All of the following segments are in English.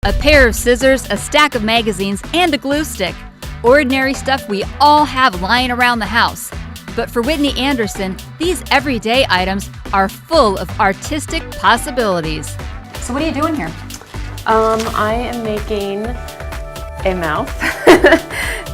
A pair of scissors, a stack of magazines, and a glue stick. Ordinary stuff we all have lying around the house. But for Whitney Anderson, these everyday items are full of artistic possibilities. So what are you doing here? I am making a mouth,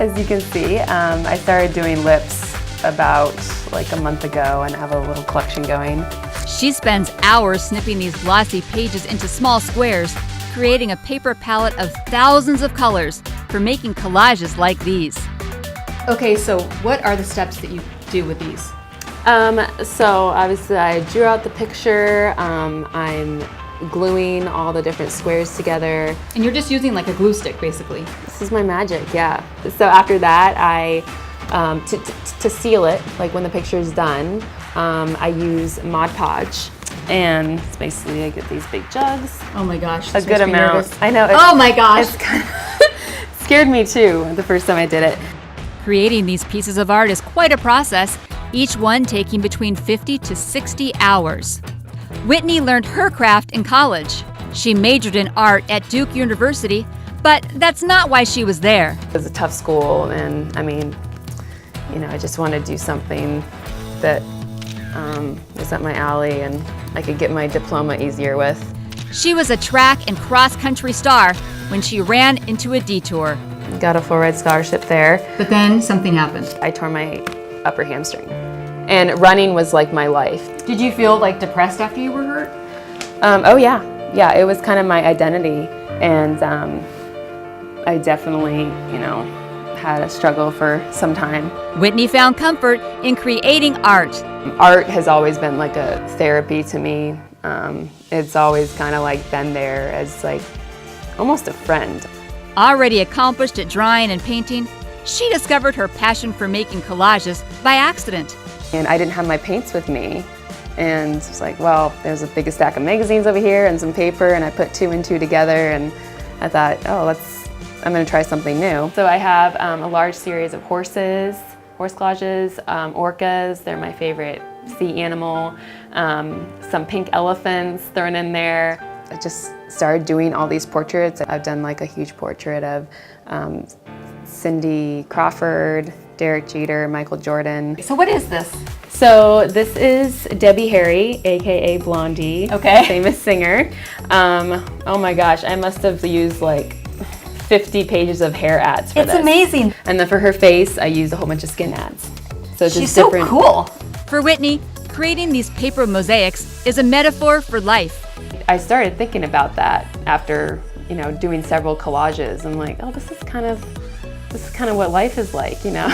as you can see. I started doing lips about like a month ago and have a little collection going. She spends hours snipping these glossy pages into small squares, creating a paper palette of thousands of colors for making collages like these. Okay, so what are the steps that you do with these? So obviously I drew out the picture. I'm gluing all the different squares together. And you're just using like a glue stick, basically. This is my magic, yeah. So after that, to seal it, like when the picture is done, I use Mod Podge. And it's basically, I get these big jugs. Oh my gosh. A good amount. Nervous. I know. Oh my gosh. It's kind of scared me too the first time I did it. Creating these pieces of art is quite a process, each one taking between 50 to 60 hours. Whitney learned her craft in college. She majored in art at Duke University, but that's not why she was there. It was a tough school, and I mean, you know, I just wanted to do something that was up my alley and I could get my diploma easier with. She was a track and cross-country star when she ran into a detour. Got a full ride scholarship there. But then something happened. I tore my upper hamstring. And running was like my life. Did you feel like depressed after you were hurt? Oh yeah. Yeah, it was kind of my identity. And I definitely, you know, had a struggle for some time. Whitney found comfort in creating art. Art has always been like a therapy to me. It's always kind of like been there as like almost a friend. Already accomplished at drawing and painting, she discovered her passion for making collages by accident. And I didn't have my paints with me. And it's like, well, there's a big stack of magazines over here and some paper, and I put two and two together, and I thought, oh, I'm gonna try something new. So I have a large series of horse collages, orcas, they're my favorite sea animal, some pink elephants thrown in there. I just started doing all these portraits. I've done like a huge portrait of Cindy Crawford, Derek Jeter, Michael Jordan. So what is this? So this is Debbie Harry, AKA Blondie, okay, famous singer. Oh my gosh, I must have used like 50 pages of hair ads for this. It's amazing. And then for her face, I used a whole bunch of skin ads. So it's She's just different. So cool. For Whitney, creating these paper mosaics is a metaphor for life. I started thinking about that after, you know, doing several collages. I'm like, oh, this is kind of what life is like, you know.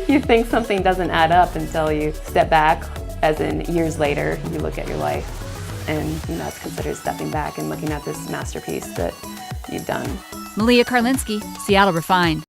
You think something doesn't add up until you step back, as in years later, you look at your life, and you know, it's considered stepping back and looking at this masterpiece that you've done. Malia Karlinski, Seattle Refined.